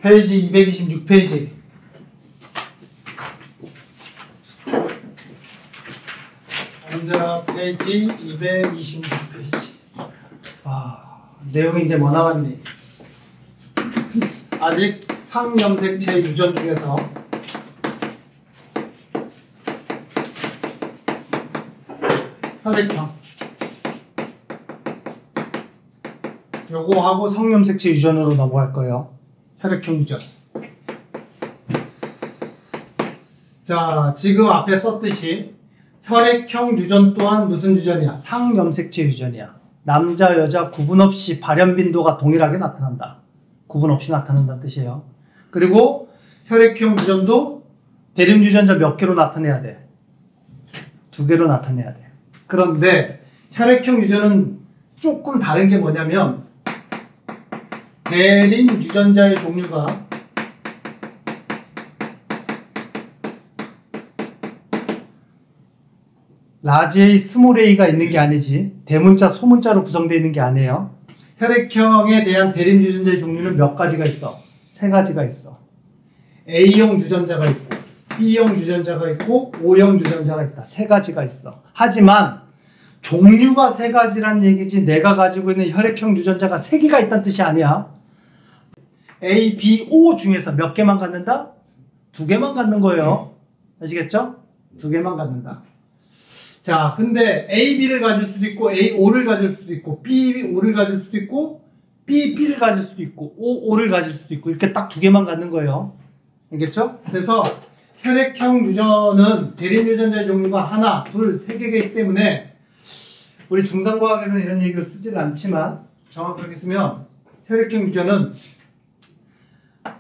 페이지 226페이지. 먼저 페이지 226페이지. 내용이 이제 뭐 나왔니? 아직 상염색체 유전 중에서 혈액형 요거하고 성염색체 유전으로 넘어갈 거예요. 혈액형 유전. 자, 지금 앞에 썼듯이 혈액형 유전 또한 무슨 유전이야? 상염색체 유전이야. 남자, 여자 구분 없이 발현 빈도가 동일하게 나타난다. 구분 없이 나타난다는 뜻이에요. 그리고 혈액형 유전도 대림 유전자 몇 개로 나타내야 돼? 2개로 나타내야 돼. 그런데 혈액형 유전은 조금 다른 게 뭐냐면 대림 유전자의 종류가 라지 A, 스몰 a가 있는 게 아니지 대문자, 소문자로 구성되어 있는 게 아니에요. 혈액형에 대한 대림 유전자의 종류는 몇 가지가 있어? 3가지가 있어. A형 유전자가 있고 B형 유전자가 있고 O형 유전자가 있다. 3가지가 있어. 하지만 종류가 3가지란 얘기지 내가 가지고 있는 혈액형 유전자가 3개가 있다는 뜻이 아니야. A, B, O 중에서 몇 개만 갖는다? 2개만 갖는 거예요. 아시겠죠? 2개만 갖는다. 자, 근데 A, B를 가질 수도 있고 A, O를 가질 수도 있고 B, O를 가질 수도 있고 B, B를 가질 수도 있고 O, O를 가질 수도 있고 이렇게 딱 2개만 갖는 거예요. 알겠죠? 그래서 혈액형 유전은 대림 유전자의 종류가 하나, 둘, 3개이기 때문에 우리 중상과학에서는 이런 얘기를 쓰지는 않지만 정확하게 쓰면 혈액형 유전은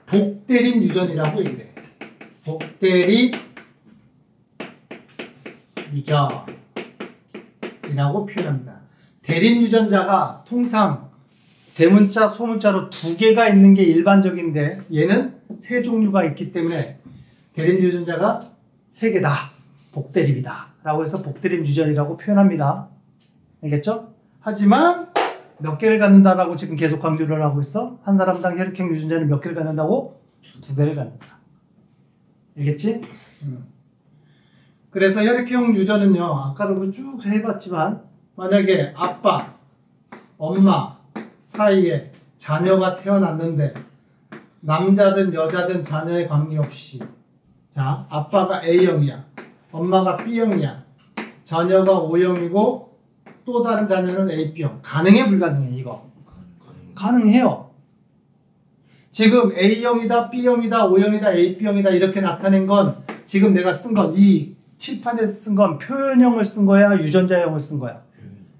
복대림 유전이라고 얘기해. 복대림 유전이라고 표현합니다. 대림 유전자가 통상 대문자, 소문자로 2개가 있는 게 일반적인데 얘는 3종류가 있기 때문에 대림 유전자가 3개다. 복대림이다. 라고 해서 복대림 유전이라고 표현합니다. 알겠죠? 하지만 몇 개를 갖는다라고 지금 계속 강조를 하고 있어? 한 사람당 혈액형 유전자는 몇 개를 갖는다고? 2개를 갖는다. 알겠지? 그래서 혈액형 유전은요, 아까도 쭉 해봤지만 만약에 아빠, 엄마 사이에 자녀가 태어났는데 남자든 여자든 자녀에 관계없이 자, 아빠가 A형이야, 엄마가 B형이야, 자녀가 O형이고 또 다른 자녀는 A, B형. 가능해, 불가능해? 이거 가능해요. 지금 A형이다, B형이다, O형이다, A, B형이다 이렇게 나타낸 건 지금 내가 쓴 건 이 칠판에 쓴 건 표현형을 쓴 거야, 유전자형을 쓴 거야?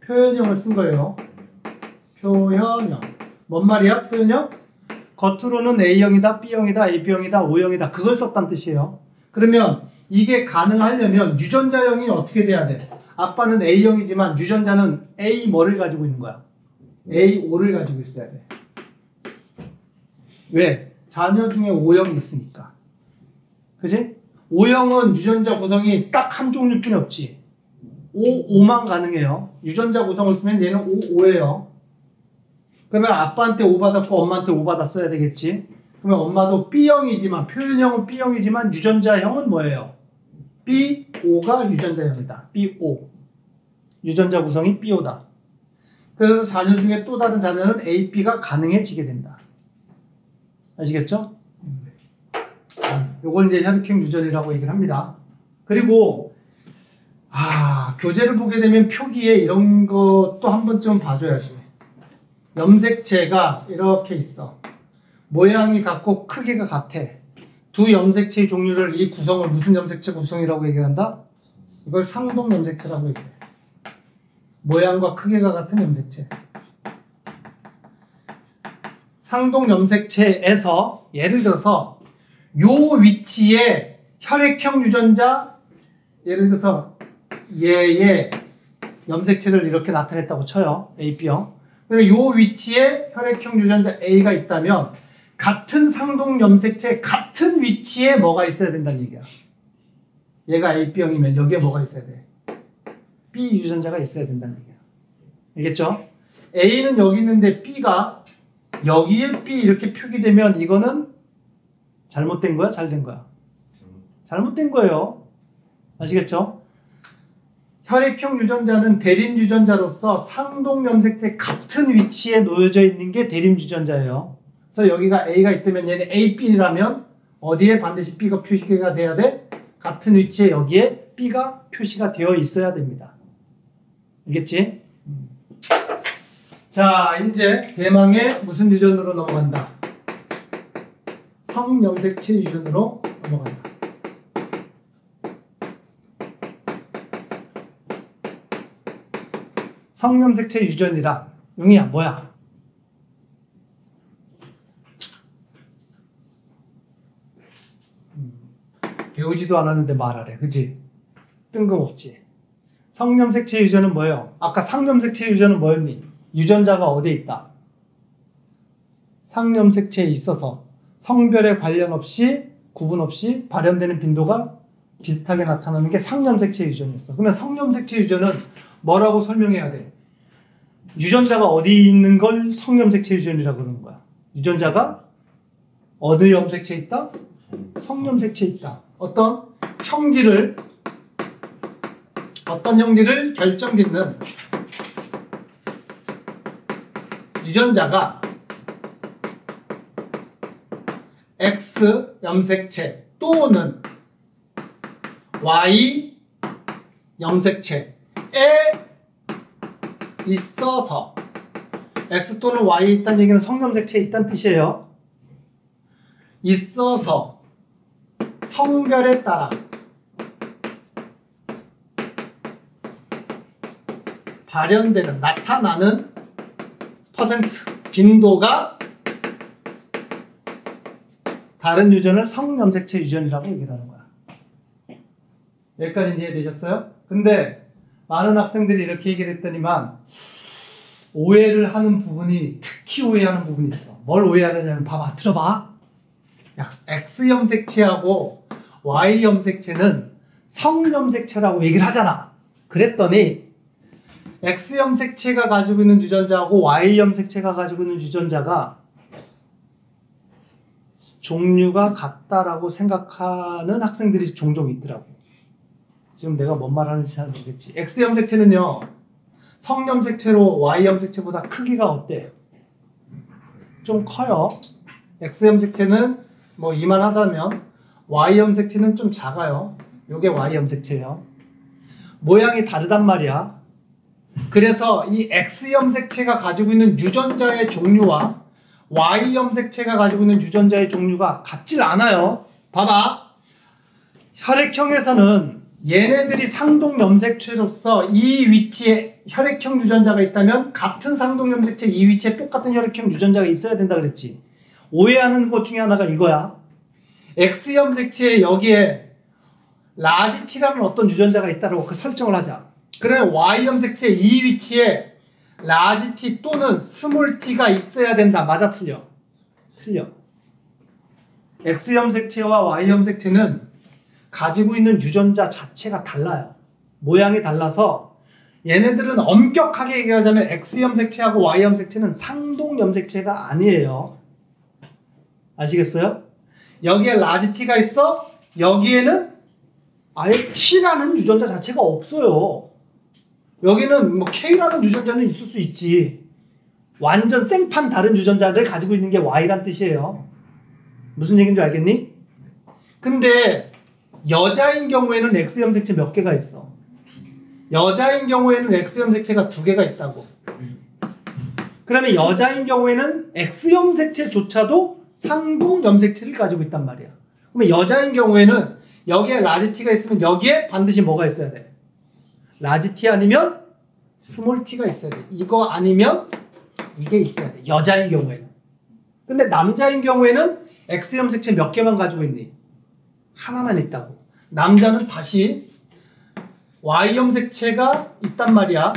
표현형을 쓴 거예요. 표현형. 뭔 말이야? 표현형? 겉으로는 A형이다, B형이다, AB형이다, O형이다 그걸 썼다는 뜻이에요. 그러면 이게 가능하려면 유전자형이 어떻게 돼야 돼? 아빠는 A형이지만 유전자는 A 뭐를 가지고 있는 거야? A5를 가지고 있어야 돼. 왜? 자녀 중에 O형이 있으니까. 그지? O형은 유전자 구성이 딱 한 종류뿐이 없지. O만 가능해요. 유전자 구성을 쓰면 얘는 O5예요. 그러면 아빠한테 O 받았고 엄마한테 O 받았어야 되겠지. 그러면 엄마도 B형이지만 표현형은 B형이지만 유전자형은 뭐예요? B5가 유전자형이다. B5. 유전자 구성이 B5다. 그래서 자녀 중에 또 다른 자녀는 A, B가 가능해지게 된다. 아시겠죠? 요걸 이제 혈액형 유전이라고 얘기를 합니다. 그리고 교재를 보게 되면 표기에 이런 것도 한 번쯤 봐줘야지. 염색체가 이렇게 있어. 모양이 같고 크기가 같아. 두 염색체의 종류를 이 구성을 무슨 염색체 구성이라고 얘기한다? 이걸 상동 염색체라고 얘기해. 모양과 크기가 같은 염색체. 상동 염색체에서 예를 들어서 요 위치에 혈액형 유전자 예를 들어서 얘의 염색체를 이렇게 나타냈다고 쳐요. A, B형. 그리고 요 위치에 혈액형 유전자 A가 있다면 같은 상동 염색체 같은 위치에 뭐가 있어야 된다는 얘기야. 얘가 A, B형이면 여기에 뭐가 있어야 돼? B 유전자가 있어야 된다는 얘기야. 알겠죠? A는 여기 있는데 B가 여기에 B 이렇게 표기되면 이거는 잘못된 거야? 잘 된 거야? 잘못된 거예요. 아시겠죠? 혈액형 유전자는 대림 유전자로서 상동 염색체 같은 위치에 놓여져 있는 게 대림 유전자예요. 그래서 여기가 A가 있다면 얘는 A, B라면 어디에 반드시 B가 표시가 돼야 돼? 같은 위치에 여기에 B가 표시가 되어 있어야 됩니다. 알겠지? 자, 이제 대망의 무슨 유전으로 넘어간다? 성염색체 유전으로 넘어간다. 성염색체 유전이란 용이야 뭐야? 배우지도 않았는데 말하래. 그치? 뜬금없지. 성염색체 유전은 뭐예요? 아까 상염색체 유전은 뭐였니? 유전자가 어디에 있다? 상염색체에 있어서 성별에 관련 없이 구분 없이 발현되는 빈도가 비슷하게 나타나는 게 상염색체 유전이었어. 그러면 성염색체 유전은 뭐라고 설명해야 돼? 유전자가 어디 있는 걸 성염색체 유전이라고 그러는 거야. 유전자가 어느 염색체에 있다? 성염색체에 있다. 어떤 형질을 결정짓는 유전자가 X 염색체 또는 Y 염색체에 있어서 X 또는 Y에 있다는 얘기는 성염색체에 있다는 뜻이에요. 있어서 성별에 따라 발현되는 나타나는 퍼센트 빈도가 다른 유전을 성염색체 유전이라고 얘기를 하는 거야. 여기까지 이해되셨어요? 근데 많은 학생들이 이렇게 얘기를 했더니만 오해를 하는 부분이 특히 오해하는 부분이 있어. 뭘 오해하느냐면 봐봐 들어봐. 야, X염색체하고 Y염색체는 성염색체라고 얘기를 하잖아. 그랬더니 X염색체가 가지고 있는 유전자하고 Y염색체가 가지고 있는 유전자가 종류가 같다라고 생각하는 학생들이 종종 있더라고. 지금 내가 뭔 말 하는지 잘 모르겠지. X염색체는요, 성염색체로 Y염색체보다 크기가 어때? 좀 커요. X염색체는 뭐 이만하다면 Y염색체는 좀 작아요. 요게 Y염색체예요. 모양이 다르단 말이야. 그래서 이 X염색체가 가지고 있는 유전자의 종류와 Y염색체가 가지고 있는 유전자의 종류가 같질 않아요. 봐봐. 혈액형에서는 얘네들이 상동염색체로서 이 위치에 혈액형 유전자가 있다면 같은 상동염색체 이 위치에 똑같은 혈액형 유전자가 있어야 된다 그랬지. 오해하는 것 중에 하나가 이거야. X염색체에 여기에 라지 T라는 어떤 유전자가 있다고 그 설정을 하자. 그러면 Y염색체 이 위치에 라지 T 또는 스몰 t가 있어야 된다. 맞아 틀려? 틀려. X염색체와 Y염색체는 가지고 있는 유전자 자체가 달라요. 모양이 달라서 얘네들은 엄격하게 얘기하자면 X염색체하고 Y염색체는 상동염색체가 아니에요. 아시겠어요? 여기에 라지 T가 있어. 여기에는 아예 T라는 유전자 자체가 없어요. 여기는 뭐 K라는 유전자는 있을 수 있지. 완전 생판 다른 유전자를 가지고 있는 게 Y란 뜻이에요. 무슨 얘기인지 알겠니? 근데 여자인 경우에는 X염색체 몇 개가 있어? 여자인 경우에는 X염색체가 2개가 있다고. 그러면 여자인 경우에는 X염색체조차도 상동염색체를 가지고 있단 말이야. 그러면 여자인 경우에는 여기에 라지 T가 있으면 여기에 반드시 뭐가 있어야 돼? 라지 T 아니면 스몰 t가 있어야 돼. 이거 아니면 이게 있어야 돼. 여자인 경우에는. 근데 남자인 경우에는 X염색체 몇 개만 가지고 있니? 하나만 있다고. 남자는 다시 Y염색체가 있단 말이야.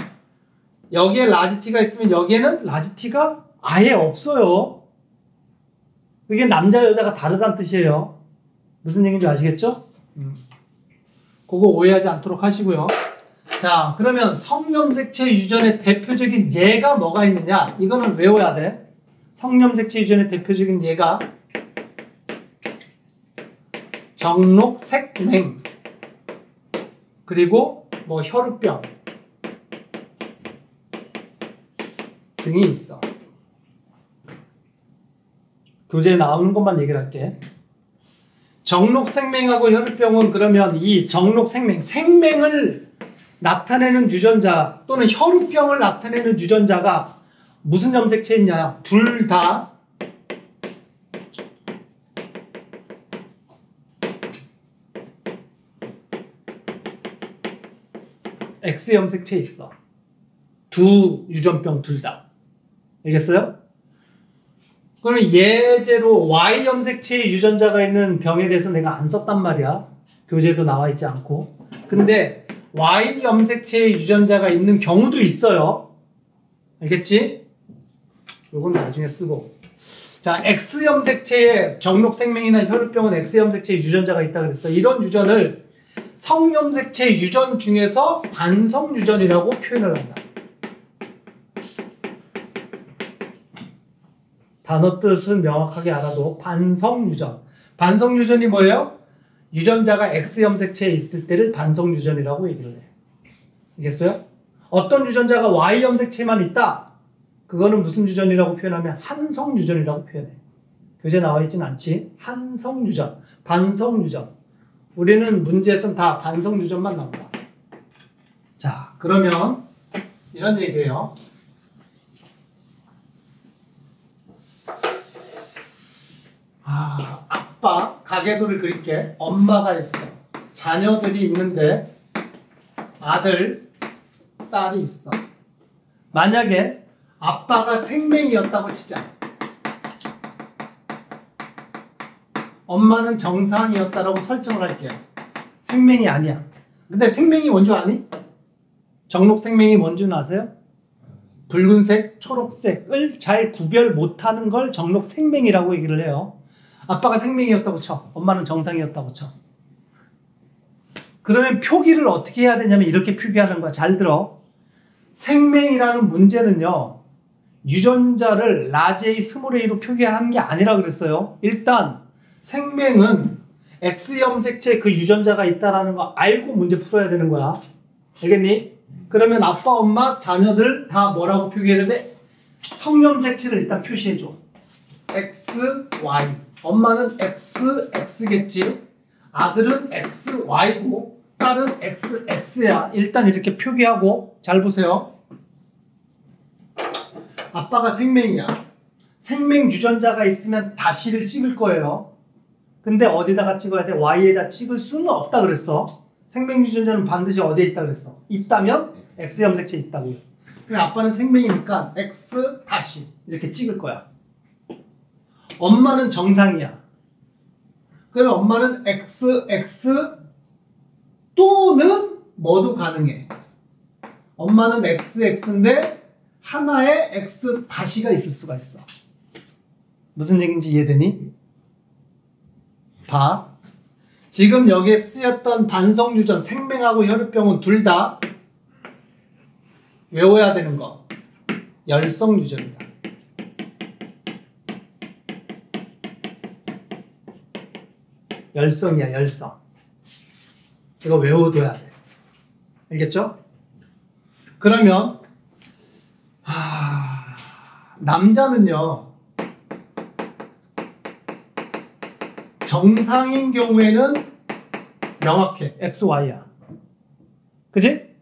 여기에 라지 T가 있으면 여기에는 라지 T가 아예 없어요. 이게 남자 여자가 다르다는 뜻이에요. 무슨 얘기인지 아시겠죠? 그거 오해하지 않도록 하시고요. 자, 그러면 성염색체 유전의 대표적인 예가 뭐가 있느냐? 이거는 외워야 돼. 성염색체 유전의 대표적인 예가 정록색맹, 그리고 뭐 혈우병 등이 있어. 교재에 나오는 것만 얘기를 할게. 정록생맹하고 혈우병은 그러면 이 정록생맹, 생맹을 나타내는 유전자 또는 혈우병을 나타내는 유전자가 무슨 염색체에 있냐? 둘 다 X 염색체에 있어. 두 유전병 둘 다. 알겠어요? 그럼 예제로 Y 염색체의 유전자가 있는 병에 대해서 내가 안 썼단 말이야. 교재도 나와 있지 않고. 근데 Y 염색체의 유전자가 있는 경우도 있어요. 알겠지? 요건 나중에 쓰고. 자, X 염색체의 정록생명이나 혈우병은 X 염색체의 유전자가 있다 그랬어. 이런 유전을 성염색체 유전 중에서 반성유전이라고 표현을 한다. 단어 뜻은 명확하게 알아도 반성유전. 반성유전이 뭐예요? 유전자가 X염색체에 있을 때를 반성유전이라고 얘기를 해. 알겠어요? 어떤 유전자가 Y염색체만 있다? 그거는 무슨 유전이라고 표현하면 한성유전이라고 표현해. 교재에 나와 있진 않지? 한성유전, 반성유전. 우리는 문제에서는 다 반성유전만 나온다. 자, 그러면 이런 얘기예요. 아빠, 가계도를 그릴게. 엄마가 있어. 자녀들이 있는데 아들, 딸이 있어. 만약에 아빠가 생맹이었다고 치자. 엄마는 정상이었다라고 설정을 할게요. 생맹이 아니야. 근데 생맹이 뭔지 아니? 정록생맹이 뭔지는 아세요? 붉은색, 초록색을 잘 구별 못하는 걸 정록생맹이라고 얘기를 해요. 아빠가 생맹이었다고 쳐. 엄마는 정상이었다고 쳐. 그러면 표기를 어떻게 해야 되냐면 이렇게 표기하는 거야. 잘 들어. 생맹이라는 문제는요. 유전자를 라지 A, 스몰 a로 표기하는 게 아니라 그랬어요. 일단 생맹은 X염색체 그 유전자가 있다는 거 알고 문제 풀어야 되는 거야. 알겠니? 그러면 아빠, 엄마, 자녀들 다 뭐라고 표기했는데 성염색체를 일단 표시해줘. X, Y. 엄마는 X, X겠지. 아들은 X, Y고 딸은 X, X야. 일단 이렇게 표기하고 잘 보세요. 아빠가 생맹이야. 생맹 유전자가 있으면 다시를 찍을 거예요. 근데 어디다가 찍어야 돼? Y에다 찍을 수는 없다 그랬어. 생맹 유전자는 반드시 어디에 있다 그랬어? 있다면 X 염색체에 있다고요. 그럼 아빠는 생맹이니까 X 다시 이렇게 찍을 거야. 엄마는 정상이야. 그럼 엄마는 X, X 또는 뭐도 가능해. 엄마는 X, X인데 하나에 X 다시가 있을 수가 있어. 무슨 얘기인지 이해되니? 봐. 지금 여기에 쓰였던 반성유전, 생맹하고 혈우병은 둘 다 외워야 되는 거. 열성유전이다. 열성이야, 열성. 이거 외워둬야 돼. 알겠죠? 그러면 남자는요. 정상인 경우에는 명확해. X, Y야. 그치?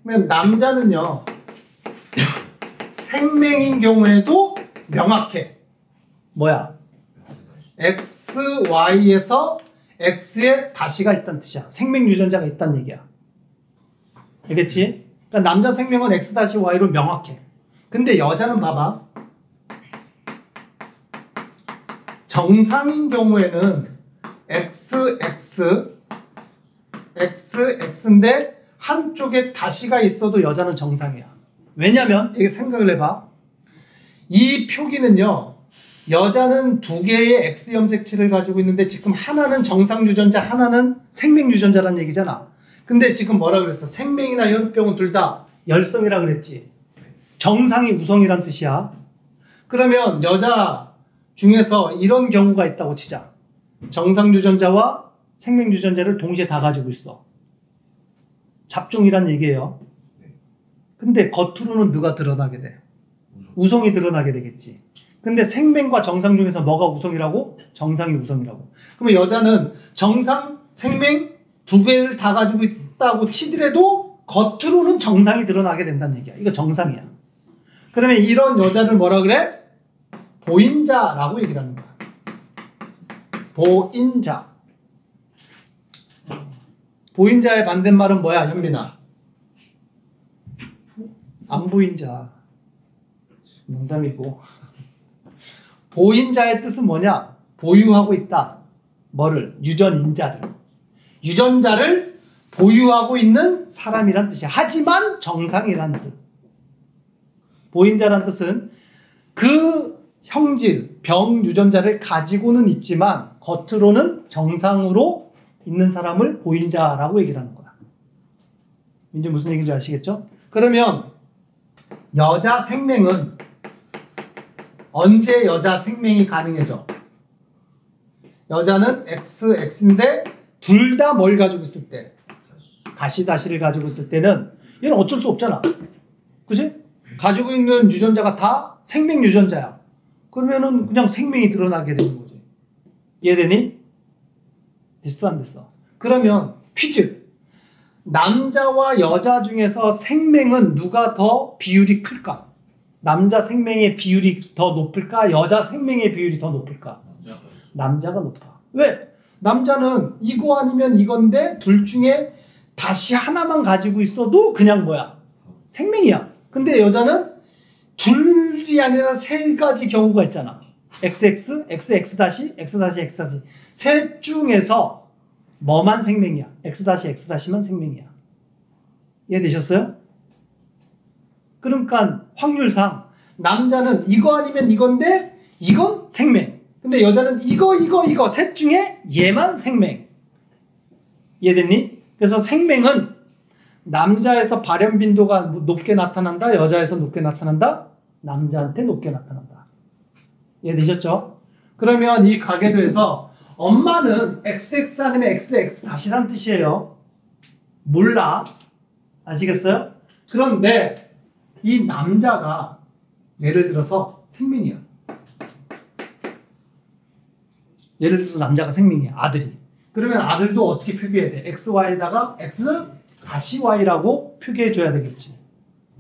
그러면 남자는요. 생맹인 경우에도 명확해. 뭐야? X, Y에서 X에 다시가 있다는 뜻이야. 생맹 유전자가 있다는 얘기야. 알겠지? 그러니까 남자 생명은 X 다시 Y로 명확해. 근데 여자는 봐봐. 정상인 경우에는 X, X, X, X인데 한쪽에 다시가 있어도 여자는 정상이야. 왜냐면 이게 생각을 해봐. 이 표기는요. 여자는 두 개의 X 염색체를 가지고 있는데 지금 하나는 정상 유전자, 하나는 생맹 유전자라는 얘기잖아. 근데 지금 뭐라 그랬어? 생맹이나 혈우병은 둘 다 열성이라 그랬지. 정상이 우성이란 뜻이야. 그러면 여자 중에서 이런 경우가 있다고 치자. 정상 유전자와 생명 유전자를 동시에 다 가지고 있어. 잡종이란 얘기예요. 근데 겉으로는 누가 드러나게 돼? 우성이 드러나게 되겠지. 근데 생명과 정상 중에서 뭐가 우성이라고? 정상이 우성이라고. 그러면 여자는 정상, 생명 두 개를 다 가지고 있다고 치더라도 겉으로는 정상이 드러나게 된다는 얘기야. 이거 정상이야. 그러면 이런 여자를 뭐라 그래? 보인자라고 얘기를 하는 거야. 보인자. 보인자의 반대말은 뭐야, 현빈아? 안 보인 자. 농담이고. 보인자의 뜻은 뭐냐? 보유하고 있다. 뭐를? 유전인자를. 유전자를 보유하고 있는 사람이란 뜻이야. 하지만 정상이란 뜻. 보인자란 뜻은 그 형질, 병 유전자를 가지고는 있지만 겉으로는 정상으로 있는 사람을 보인자라고 얘기를 하는 거야. 이제 무슨 얘기인지 아시겠죠? 그러면 여자 생명은 언제 여자 생명이 가능해져? 여자는 XX인데 둘 다 뭘 가지고 있을 때? 다시를 가지고 있을 때는 얘는 어쩔 수 없잖아. 그치? 가지고 있는 유전자가 다 생명 유전자야. 그러면은 그냥 생명이 드러나게 되는 거지. 이해되니? 됐어, 안 됐어? 그러면 퀴즈. 남자와 여자 중에서 생명은 누가 더 비율이 클까? 남자 생명의 비율이 더 높을까? 여자 생명의 비율이 더 높을까? 남자가 높아. 왜? 남자는 이거 아니면 이건데 둘 중에 다시 하나만 가지고 있어도 그냥 뭐야? 생명이야. 근데 여자는 둘이 아니라 세 가지 경우가 있잖아. XX, XX 다시, X 다시, X 다시. 셋 중에서 뭐만 생명이야? X 다시, X 다시만 생명이야. 이해되셨어요? 그러니까 확률상 남자는 이거 아니면 이건데 이건 생명. 근데 여자는 이거 셋 중에 얘만 생명. 이해됐니? 그래서 생명은 남자에서 발현 빈도가 높게 나타난다. 여자에서 높게 나타난다. 남자한테 높게 나타난다. 이해되셨죠? 그러면 이 가계도에서 엄마는 XX 아니면 XX 다시란 뜻이에요. 몰라. 아시겠어요? 그런데 이 남자가 예를 들어서 생명이야. 예를 들어서 남자가 생명이야. 아들이. 그러면 아들도 어떻게 표기해야 돼? XY에다가 X 다시 Y라고 표기해줘야 되겠지.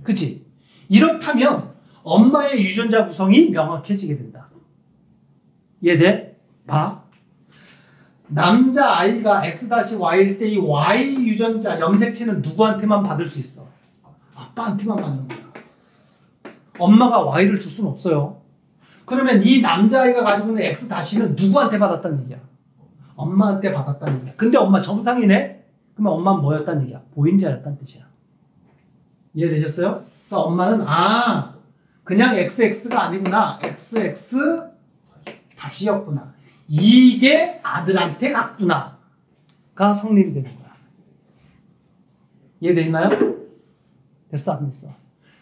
그치? 이렇다면 엄마의 유전자 구성이 명확해지게 된다. 이해돼? 봐. 남자 아이가 X-Y일 때 이 Y 유전자 염색체는 누구한테만 받을 수 있어? 아빠한테만 받는 거야. 엄마가 Y를 줄 수는 없어요. 그러면 이 남자아이가 가지고 있는 X-는 누구한테 받았다는 얘기야? 엄마한테 받았다는 얘기야. 근데 엄마 정상이네? 그러면 엄마는 뭐였다는 얘기야? 보인자였다는 뜻이야. 이해되셨어요? 그래서 엄마는 그냥 XX가 아니구나. XX 다시였구나. 이게 아들한테 갔구나. 가 성립이 되는 거야. 이해되나요? 됐어, 안 됐어?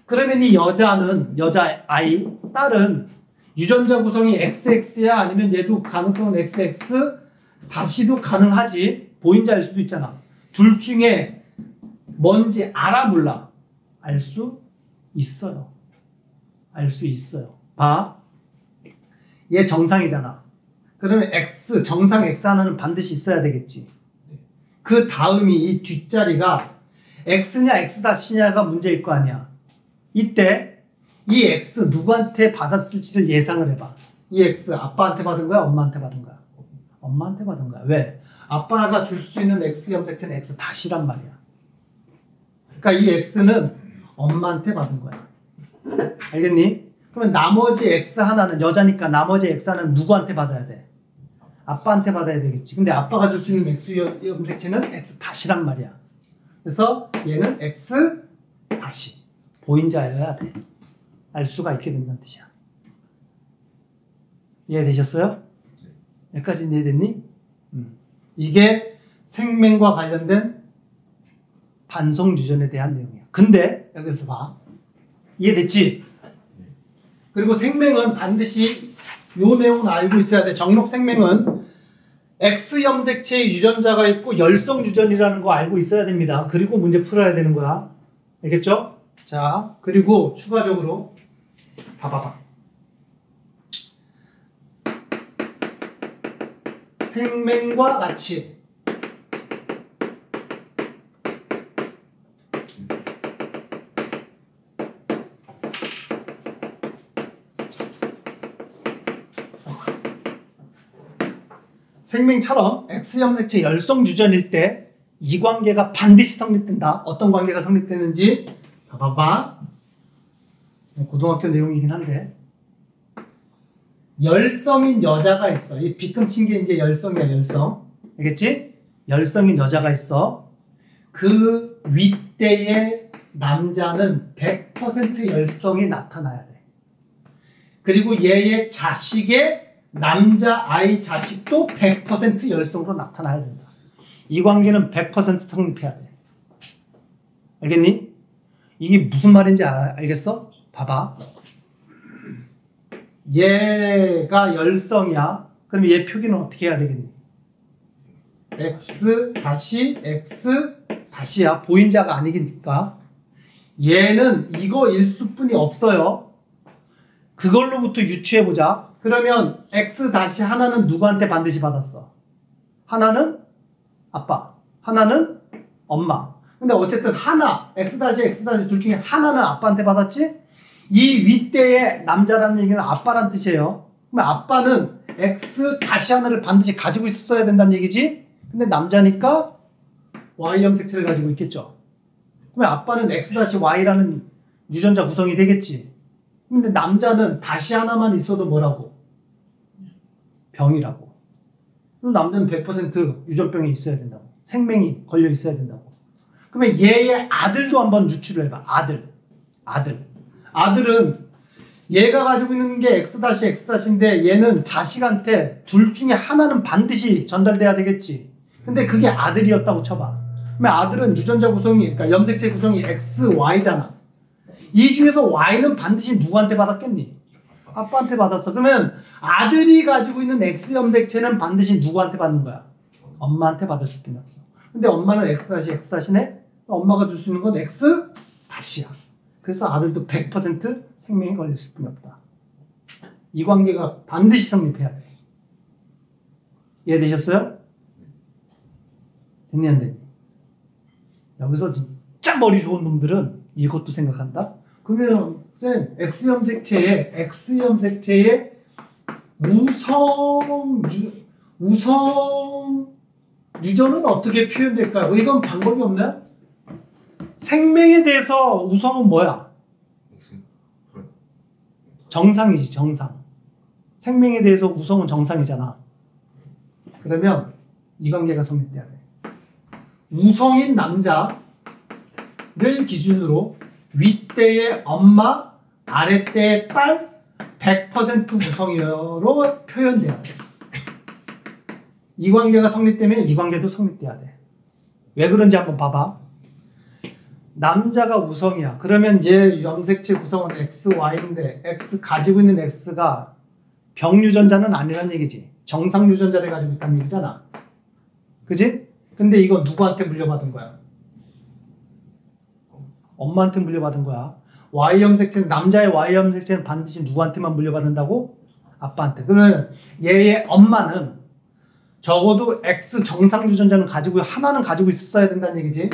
그러면 이 여자 아이, 딸은 유전자 구성이 XX야? 아니면 얘도 가능성은 XX 다시도 가능하지. 보인자일 수도 있잖아. 둘 중에 뭔지 알아, 몰라? 알 수 있어요. 알 수 있어요. 봐. 얘 정상이잖아. 그러면 X, 정상 X 하나는 반드시 있어야 되겠지. 그 다음이 이 뒷자리가 X냐 X-냐가 문제일 거 아니야. 이때 이 X 누구한테 받았을지를 예상을 해봐. 이 X 아빠한테 받은 거야? 엄마한테 받은 거야? 엄마한테 받은 거야. 왜? 아빠가 줄 수 있는 X 염색체는 X-란 말이야. 그러니까 이 X는 엄마한테 받은 거야. 알겠니? 그러면 나머지 X 하나는 여자니까 나머지 X 하나는 누구한테 받아야 돼? 아빠한테 받아야 되겠지. 근데 아빠가 줄 수 있는 X 염색체는 X-란 말이야. 그래서 얘는 X- 보인자여야 돼. 알 수가 있게 된다는 뜻이야. 이해되셨어요? 여기까지 이해됐니? 이게 생명과 관련된 반송 유전에 대한 내용이야. 근데 여기서 봐. 이해됐지? 그리고 생명은 반드시 요 내용은 알고 있어야 돼. 정록 생명은 X 염색체의 유전자가 있고 열성 유전이라는 거 알고 있어야 됩니다. 그리고 문제 풀어야 되는 거야. 알겠죠? 자, 그리고 추가적으로 봐봐봐. 생맹과 같이 생명처럼 X 염색체 열성 유전일 때 이 관계가 반드시 성립된다. 어떤 관계가 성립되는지 봐봐. 고등학교 내용이긴 한데 열성인 여자가 있어. 이 빗금친 게 이제 열성이야, 열성. 알겠지? 열성인 여자가 있어. 그 윗대의 남자는 100% 열성이 나타나야 돼. 그리고 얘의 자식의 남자 아이 자식도 100% 열성으로 나타나야 된다. 이 관계는 100% 성립해야 돼. 알겠니? 이게 무슨 말인지 알겠어? 봐봐. 얘가 열성이야. 그럼 얘 표기는 어떻게 해야 되겠니? X 다시 X 다시야. 보인자가 아니니까. 얘는 이거 일수뿐이 없어요. 그걸로부터 유추해보자. 그러면 X 다시 하나는 누구한테 반드시 받았어? 하나는 아빠, 하나는 엄마. 근데 어쨌든 하나, X 다시 X 다시 둘 중에 하나는 아빠한테 받았지? 이 윗대의 남자라는 얘기는 아빠란 뜻이에요. 그럼 아빠는 X 다시 하나를 반드시 가지고 있어야 된다는 얘기지? 근데 남자니까 Y 염색체를 가지고 있겠죠. 그러면 아빠는 X 다시 Y라는 유전자 구성이 되겠지. 근데 남자는 다시 하나만 있어도 뭐라고? 병이라고. 그럼 남자는 100% 유전병이 있어야 된다고. 생명이 걸려 있어야 된다고. 그러면 얘의 아들도 한번 유추를 해봐. 아들은 얘가 가지고 있는 게 X-X인데 얘는 자식한테 둘 중에 하나는 반드시 전달돼야 되겠지. 근데 그게 아들이었다고 쳐봐. 그러면 아들은 유전자 구성이, 그러니까 염색체 구성이 X, Y잖아. 이 중에서 Y는 반드시 누구한테 받았겠니? 아빠한테 받았어. 그러면 아들이 가지고 있는 X 염색체는 반드시 누구한테 받는 거야? 엄마한테 받을 수밖에 없어. 근데 엄마는 X-X네? 엄마가 줄 수 있는 건 X-야. 그래서 아들도 100% 생명이 걸렸을 뿐이 없다. 이 관계가 반드시 성립해야 돼. 이해되셨어요? 됐니 안 됐니? 여기서 진짜 머리 좋은 놈들은 이것도 생각한다. 그러면 쌤, X 염색체의 우성 유전은 어떻게 표현될까요? 이건 방법이 없나요? 생명에 대해서 우성은 뭐야? 정상이지, 정상. 생명에 대해서 우성은 정상이잖아. 그러면 이 관계가 성립돼야 돼. 우성인 남자를 기준으로 윗대의 엄마, 아랫대의 딸 100% 우성이로 표현돼야 돼. 이 관계가 성립되면 이 관계도 성립돼야 돼. 왜 그런지 한번 봐봐. 남자가 우성이야. 그러면 얘 염색체 구성은 X, Y인데 X 가지고 있는 X가 병유전자는 아니란 얘기지. 정상 유전자를 가지고 있다는 얘기잖아. 그지? 근데 이거 누구한테 물려받은 거야? 엄마한테 물려받은 거야. Y 염색체는, 남자의 Y 염색체는 반드시 누구한테만 물려받는다고? 아빠한테. 그러면 얘의 엄마는 적어도 X 정상 유전자는 가지고 하나는 가지고 있어야 된다는 얘기지.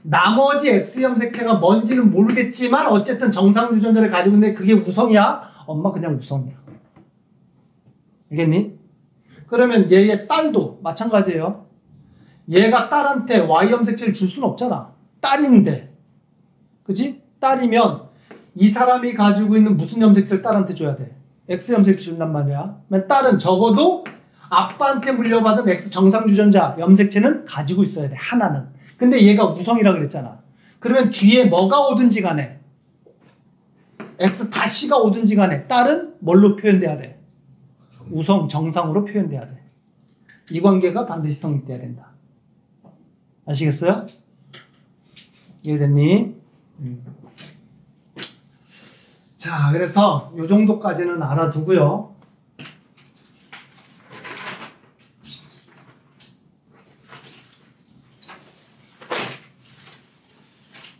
나머지 X 염색체가 뭔지는 모르겠지만 어쨌든 정상 유전자를 가지고 있는데 그게 우성이야? 엄마 그냥 우성이야. 알겠니? 그러면 얘의 딸도 마찬가지예요. 얘가 딸한테 Y 염색체를 줄 수는 없잖아. 딸인데. 그치? 딸이면 이 사람이 가지고 있는 무슨 염색체를 딸한테 줘야 돼? X 염색체 준단 말이야. 그러면 딸은 적어도 아빠한테 물려받은 X 정상 유전자 염색체는 가지고 있어야 돼. 하나는. 근데 얘가 우성이라 그랬잖아. 그러면 뒤에 뭐가 오든지 간에 X 다시가 오든지 간에 딸은 뭘로 표현돼야 돼? 우성 정상으로 표현돼야 돼. 이 관계가 반드시 성립돼야 된다. 아시겠어요? 이해됐니? 자, 그래서 요 정도까지는 알아두고요.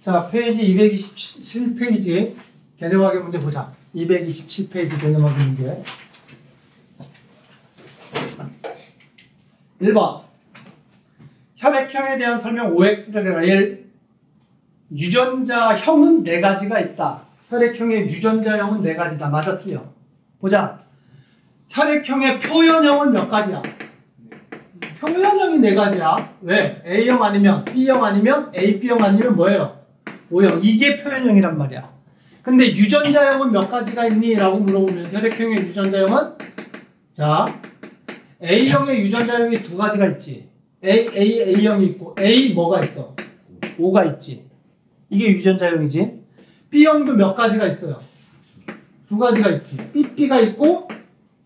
자, 페이지 227페이지 개념학의 문제 보자. 227페이지 개념학의 문제. 1번. 혈액형에 대한 설명 5x를 해라. 1. 유전자형은 4가지가 있다. 혈액형의 유전자형은 4가지다. 맞아, 틀려? 보자. 혈액형의 표현형은 몇 가지야? 표현형이 4가지야. 왜? A형 아니면 B형 아니면 AB형 아니면 뭐예요? O형. 이게 표현형이란 말이야. 근데 유전자형은 몇 가지가 있니? 라고 물어보면 혈액형의 유전자형은 자, A형의 유전자형이 2가지가 있지. A형이 있고 A 뭐가 있어? O가 있지. 이게 유전자형이지. B형도 몇 가지가 있어요? 2가지가 있지. BB가 있고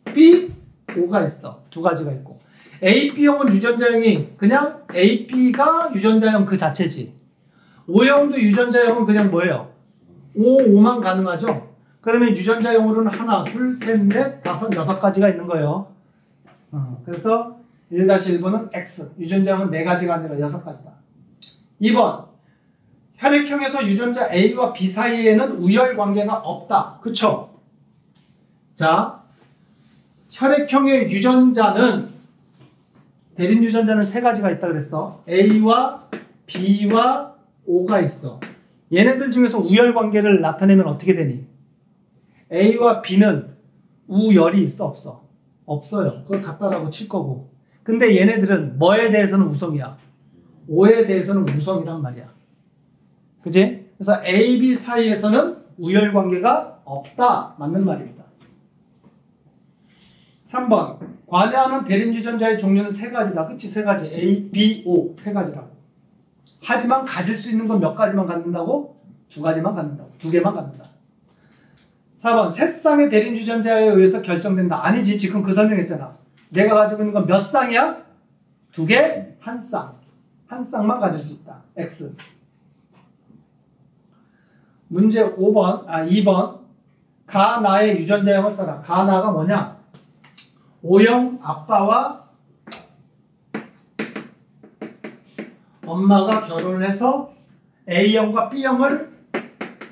BO가 있어. 2가지가 있고. AB형은 유전자형이 그냥 AB가 유전자형 그 자체지. O형도 유전자형은 그냥 뭐예요? O만 가능하죠? 그러면 유전자형으로는 하나, 둘, 셋, 넷, 다섯, 6가지가 있는 거예요. 그래서 1-1번은 X. 유전자형은 4가지가 아니라 6가지다. 2번. 혈액형에서 유전자 A와 B 사이에는 우열 관계가 없다. 그쵸? 자, 혈액형의 유전자는 대립 유전자는 3가지가 있다 그랬어. A와 B와 O가 있어. 얘네들 중에서 우열 관계를 나타내면 어떻게 되니? A와 B는 우열이 있어 없어? 없어요. 그걸 갖다라고 칠 거고. 근데 얘네들은 뭐에 대해서는 우성이야? O에 대해서는 우성이란 말이야. 그지? 그래서 A, B 사이에서는 우열 관계가 없다. 맞는 말입니다. 3번. 관여하는 대립 유전자의 종류는 3가지다. 그치? 3가지. A, B, O. 3가지라고. 하지만 가질 수 있는 건 몇 가지만 갖는다고? 2가지만 갖는다고. 2개만 갖는다. 4번. 세 쌍의 대립 유전자에 의해서 결정된다. 아니지. 지금 그 설명했잖아. 내가 가지고 있는 건 몇 쌍이야? 2개? 1쌍. 1쌍만 가질 수 있다. X. 문제 2번. 가나의 유전자형을 써라. 가나가 뭐냐? O형 아빠와 엄마가 결혼을 해서 A형과 B형을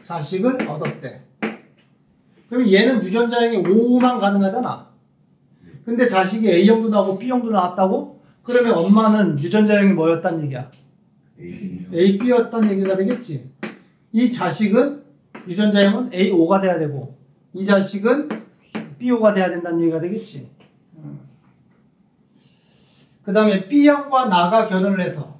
자식을 얻었대. 그럼 얘는 유전자형이 O만 가능하잖아. 근데 자식이 A형도 나오고 B형도 나왔다고? 그러면 엄마는 유전자형이 뭐였단 얘기야? AB였단 얘기가 되겠지. 이 자식은 유전자형은 AO가 돼야 되고 이 자식은 BO가 돼야 된다는 얘기가 되겠지. 그 다음에 B형과 나가 결혼을 해서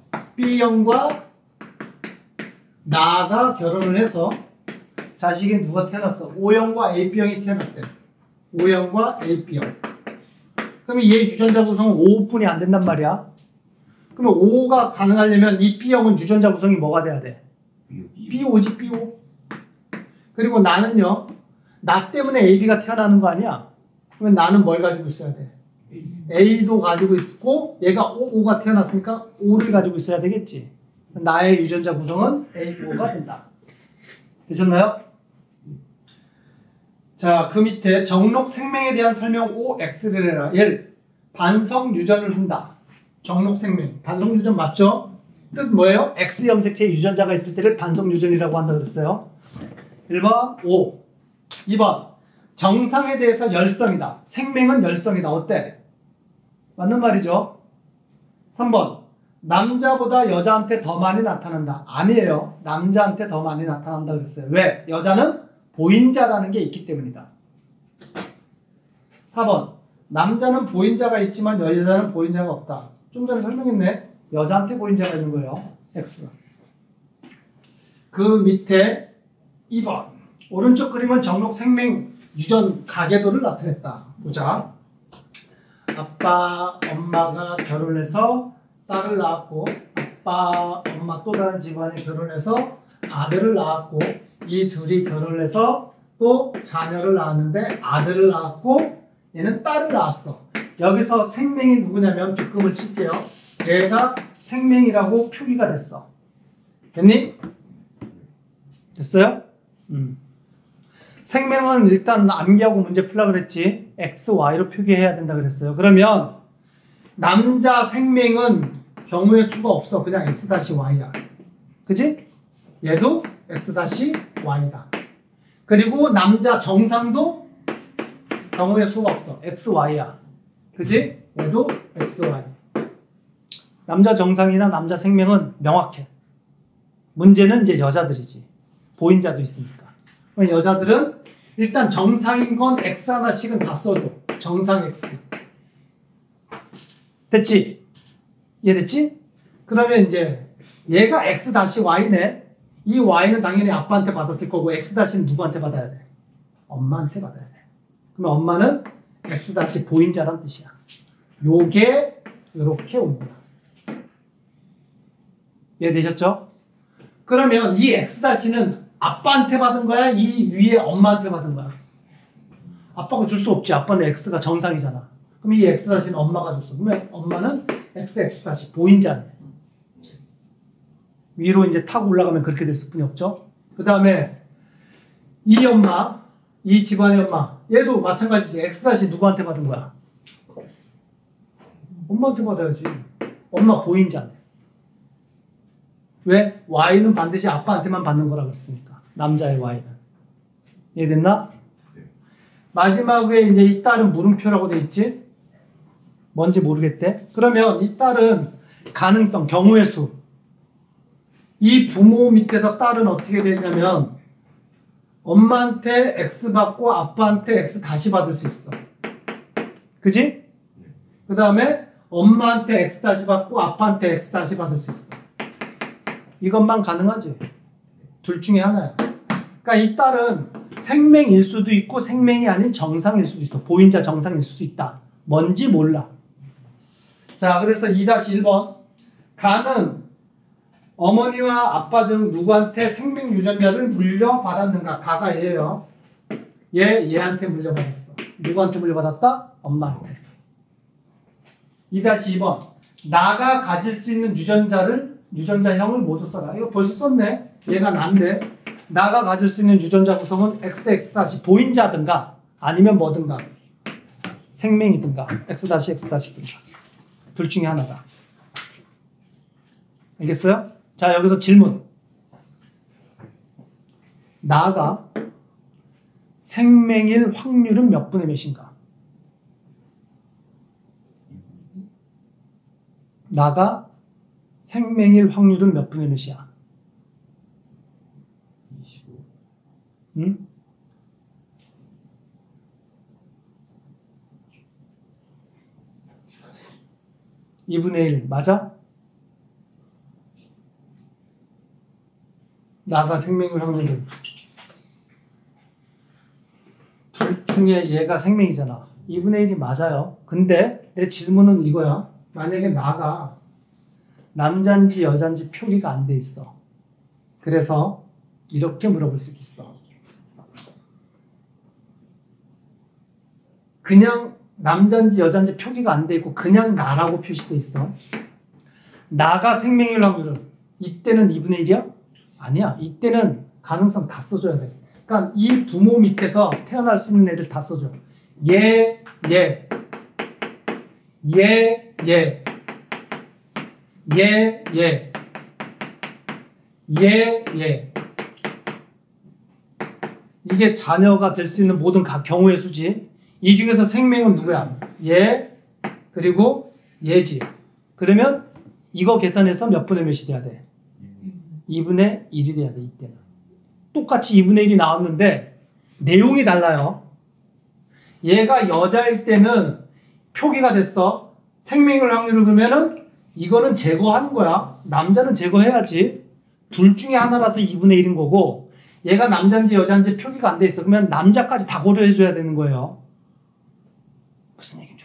자식이 누가 태어났어? O형과 AB형이 태어났대. O형과 AB형. 그러면 얘 유전자 구성은 O뿐이 안 된단 말이야. 그러면 O가 가능하려면 이 B형은 유전자 구성이 뭐가 돼야 돼? BO지, BO. 그리고 나는요, 나 때문에 AB가 태어나는 거 아니야? 그러면 나는 뭘 가지고 있어야 돼? A도 가지고 있고 얘가 O가 태어났으니까 O를 가지고 있어야 되겠지. 나의 유전자 구성은 AO가 된다. 되셨나요? 자, 그 밑에 정록 생명에 대한 설명 OX를 해라. 1. 반성 유전을 한다. 정록 생명. 반성 유전 맞죠? 뜻 뭐예요? X 염색체의 유전자가 있을 때를 반성 유전이라고 한다 그랬어요. 1번 O. 2번 정상에 대해서 열성이다. 생명은 열성이다. 어때? 맞는 말이죠. 3번 남자보다 여자한테 더 많이 나타난다. 아니에요. 남자한테 더 많이 나타난다 그랬어요. 왜? 여자는 보인자라는 게 있기 때문이다. 4번 남자는 보인자가 있지만 여자는 보인자가 없다. 좀 전에 설명했네. 여자한테 보인자가 있는 거예요. X. 그 밑에 2번 오른쪽 그림은 정록 생명 유전 가계도를 나타냈다. 보자. 아빠, 엄마가 결혼해서 딸을 낳았고 아빠, 엄마 또 다른 집안에 결혼해서 아들을 낳았고 이 둘이 결혼을 해서 또 자녀를 낳았는데 아들을 낳았고 얘는 딸을 낳았어. 여기서 생명이 누구냐면 빗금을 칠게요. 얘가 생명이라고 표기가 됐어. 됐니? 됐어요? 생명은 일단 암기하고 문제 풀라 그랬지. X, Y로 표기해야 된다 그랬어요. 그러면 남자 생명은 경우의 수가 없어. 그냥 X-Y야. 그지? 얘도 x-y다. 그리고 남자 정상도 경우의 수가 없어. xy야. 그지? 얘도 xy. 남자 정상이나 남자 생명은 명확해. 문제는 이제 여자들이지. 보인자도 있으니까. 그럼 여자들은 일단 정상인 건 x 하나씩은 다 써줘. 정상 x. 됐지? 이해됐지? 그러면 이제 얘가 x-y네. 이 y는 당연히 아빠한테 받았을 거고 x-는 누구한테 받아야 돼? 엄마한테 받아야 돼. 그러면 엄마는 x-보인자란 뜻이야. 요게 이렇게 옵니다. 이해되셨죠? 그러면 이 x-는 아빠한테 받은 거야? 이 위에 엄마한테 받은 거야? 아빠가 줄 수 없지. 아빠는 x가 정상이잖아. 그럼 이 x-는 엄마가 줬어. 그러면 엄마는 x 보인자네. 위로 이제 타고 올라가면 그렇게 될 수뿐이 없죠. 그 다음에 이 엄마, 이 집안의 엄마, 얘도 마찬가지지. x- 누구한테 받은 거야? 엄마한테 받아야지. 엄마 보인자네. 왜? y는 반드시 아빠한테만 받는 거라 그랬으니까. 남자의 y는. 이해됐나? 마지막에 이제 이 딸은 물음표라고 돼 있지? 뭔지 모르겠대. 그러면 이 딸은 가능성, 경우의 수. 이 부모 밑에서 딸은 어떻게 되냐면 엄마한테 x 받고 아빠한테 x 다시 받을 수 있어. 그지? 그 다음에 엄마한테 x 다시 받고 아빠한테 x 다시 받을 수 있어. 이것만 가능하지. 둘 중에 하나야. 그러니까 이 딸은 생명일 수도 있고 생명이 아닌 정상일 수도 있어. 보인자 정상일 수도 있다. 뭔지 몰라. 자, 그래서 2-1번. 가는 어머니와 아빠 중 누구한테 생명 유전자를 물려받았는가? 가가 얘예요. 얘한테 물려받았어. 누구한테 물려받았다? 엄마한테. 2-2번. 나가 가질 수 있는 유전자형을 모두 써라. 이거 벌써 썼네. 얘가 난데. 나가 가질 수 있는 유전자 구성은 XX- 보인자든가 아니면 뭐든가. 생명이든가 X-X'든가. 둘 중에 하나다. 알겠어요? 자, 여기서 질문. 나가 생명일 확률은 몇 분의 몇인가? 나가 생명일 확률은 몇 분의 몇이야? 25. 응? (2분의 1) 맞아? 나가 생명일 확률은 둘 중에 얘가 생명이잖아. 2분의 1이 맞아요. 근데 내 질문은 이거야. 만약에 나가 남잔지 여잔지 표기가 안 돼 있어. 그래서 이렇게 물어볼 수 있어. 그냥 남잔지 여잔지 표기가 안 돼 있고 그냥 나라고 표시돼 있어. 나가 생명일 확률은 이때는 2분의 1이야? 아니야. 이때는 가능성 다 써줘야 돼. 그러니까 이 부모 밑에서 태어날 수 있는 애들 다 써줘. 얘. 이게 자녀가 될 수 있는 모든 경우의 수지. 이 중에서 생명은 누구야? 얘, 그리고 얘지. 그러면 이거 계산해서 몇 분의 몇이 돼야 돼? 2분의 1이 돼야 돼, 이때는. 똑같이 2분의 1이 나왔는데 내용이 달라요. 얘가 여자일 때는 표기가 됐어. 생명일 확률을 그러면은 이거는 제거하는 거야. 남자는 제거해야지. 둘 중에 하나라서 2분의 1인 거고 얘가 남자인지 여자인지 표기가 안 돼 있어. 그러면 남자까지 다 고려해줘야 되는 거예요. 무슨 얘기?